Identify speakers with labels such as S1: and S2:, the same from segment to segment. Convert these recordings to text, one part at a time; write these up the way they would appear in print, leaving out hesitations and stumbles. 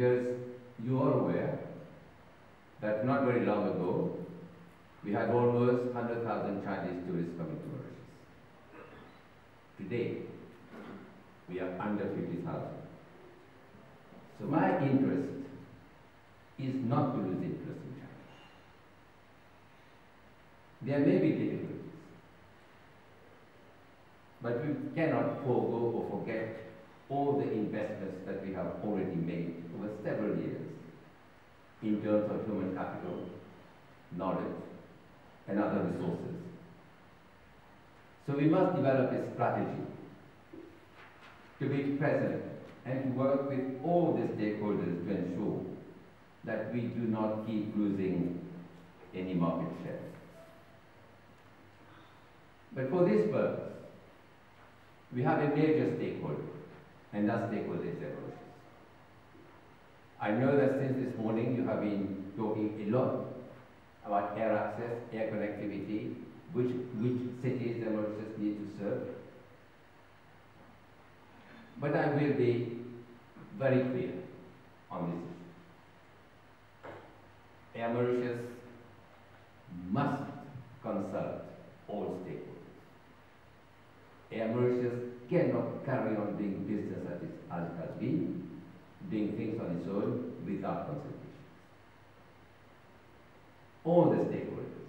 S1: Because you are aware that not very long ago, we had almost 100,000 Chinese tourists coming to Mauritius. Today, we are under 50,000. So my interest is not to lose interest in China. There may be difficulties, but we cannot forego or forget all the investments that we have already made over several years in terms of human capital, knowledge, and other resources. So we must develop a strategy to be present and to work with all the stakeholders to ensure that we do not keep losing any market share. But for this purpose, we have a major stakeholder, and that stakeholder is Mauritius. I know that since this morning you have been talking a lot about air access, air connectivity, which cities the Mauritius need to serve. But I will be very clear on this issue. Air Mauritius must consult all stakeholders. Air Mauritius cannot carry on doing business as it has been, doing things on its own without consultation. All the stakeholders.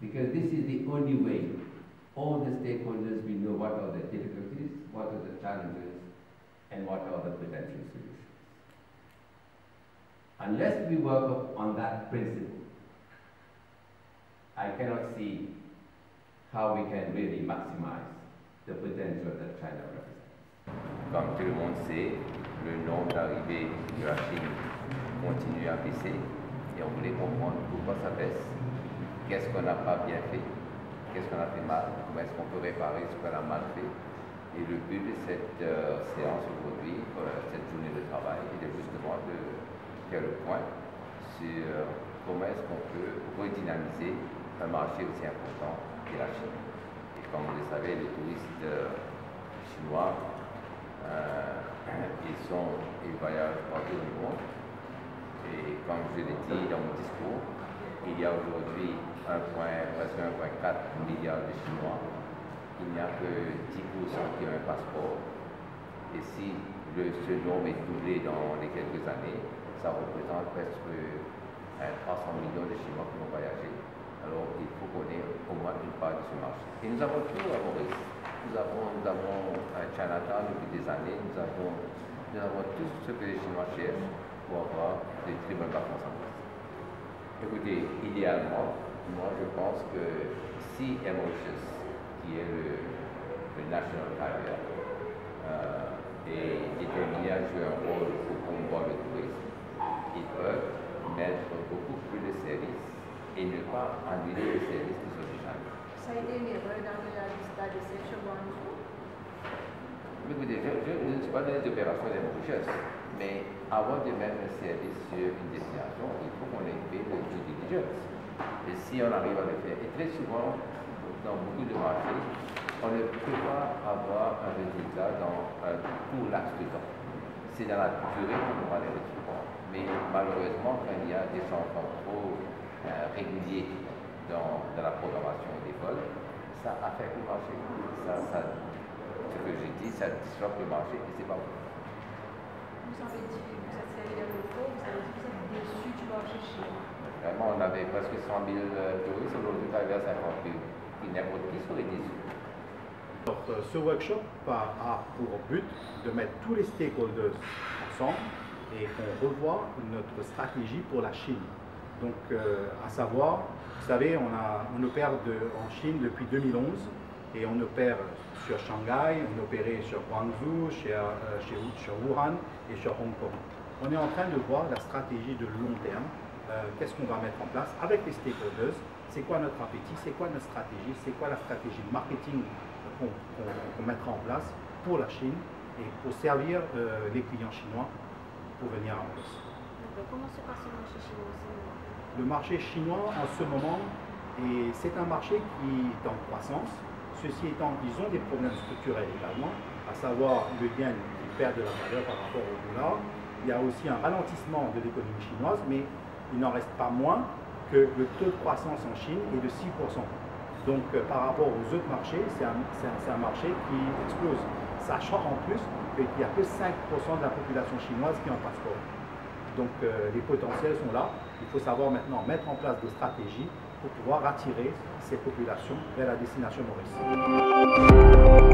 S1: Because this is the only way all the stakeholders will know what are the difficulties, what are the challenges, and what are the potential solutions. Unless we work on that principle, I cannot see how we can really maximize the potential that China represents.
S2: Comme tout le monde sait, le nombre d'arrivées de la Chine continue à baisser et on voulait comprendre pourquoi ça baisse, qu'est-ce qu'on n'a pas bien fait, qu'est-ce qu'on a fait mal, comment est-ce qu'on peut réparer ce qu'on a mal fait. Et le but de cette séance aujourd'hui, cette journée de travail, est justement de faire le point sur comment est-ce qu'on peut redynamiser un marché aussi important qu'est la Chine. Et comme vous le savez, les touristes chinois, ils voyagent partout dans le monde. Et comme je l'ai dit dans mon discours, il y a aujourd'hui presque 1,4 milliard de Chinois. Il n'y a que 10% qui ont un passeport. Et si ce nombre est doublé dans les quelques années, ça représente presque 300 millions de Chinois qui vont voyager. Alors il faut qu'on ait au moins une part de ce marché. Et nous avons tout à Maurice. Nous avons un Chinatown depuis des années, nous avons tout ce que les Chinois cherchent pour avoir des très bonnes vacances en Maurice. Écoutez, idéalement, moi je pense que si Air Mauritius, qui est le national carrier, est déterminé à jouer un rôle pour promouvoir le tourisme, ils peuvent mettre beaucoup plus de services et ne pas annuler les services qui sont déjà.
S3: Ça a été une erreur dans la liste d'essai sur Guangzhou?
S2: Écoutez, je ne suis pas dans les opérations des Mauritius, mais avant de mettre un service sur une destination, il faut qu'on ait fait le due diligence. Et si on arrive à le faire, et très souvent, dans beaucoup de marchés, on ne peut pas avoir un résultat dans un court laps de temps. C'est dans la durée qu'on aura les résultats. Mais malheureusement, quand il y a des changements trop réguliers dans la programmation des vols, ça affecte le marché. Ce que j'ai dit, ça disrupte le marché et c'est pas bon.
S3: Vous avez dit que vous êtes allé vers le fond, vous avez dit que vous êtes déçu du marché chinois.
S2: Vraiment, on avait presque 100 000 touristes, aujourd'hui, on est à 50 000. Il n'importe qui serait déçu.
S4: Alors, ce workshop a pour but de mettre tous les stakeholders ensemble et qu'on revoie notre stratégie pour la Chine. Donc, à savoir, vous savez, on opère en Chine depuis 2011 et on opère sur Shanghai, on opérait sur Guangzhou, sur Wuhan et sur Hong Kong. On est en train de voir la stratégie de long terme, qu'est-ce qu'on va mettre en place avec les stakeholders, c'est quoi notre appétit, c'est quoi notre stratégie, c'est quoi la stratégie de marketing qu'on mettra en place pour la Chine et pour servir les clients chinois pour venir à Maurice.
S3: Comment se passe le marché chinois en ce moment?
S4: Le marché chinois en ce moment, c'est un marché qui est en croissance, Ceci étant, ils ont des problèmes structurels également, à savoir le yen qui perd de la valeur par rapport au dollar. Il y a aussi un ralentissement de l'économie chinoise, mais il n'en reste pas moins que le taux de croissance en Chine est de 6%. Donc par rapport aux autres marchés, c'est un marché qui explose, sachant en plus qu'il n'y a que 5% de la population chinoise qui est en passeport. Donc les potentiels sont là. Il faut savoir maintenant mettre en place des stratégies pour pouvoir attirer ces populations vers la destination Maurice.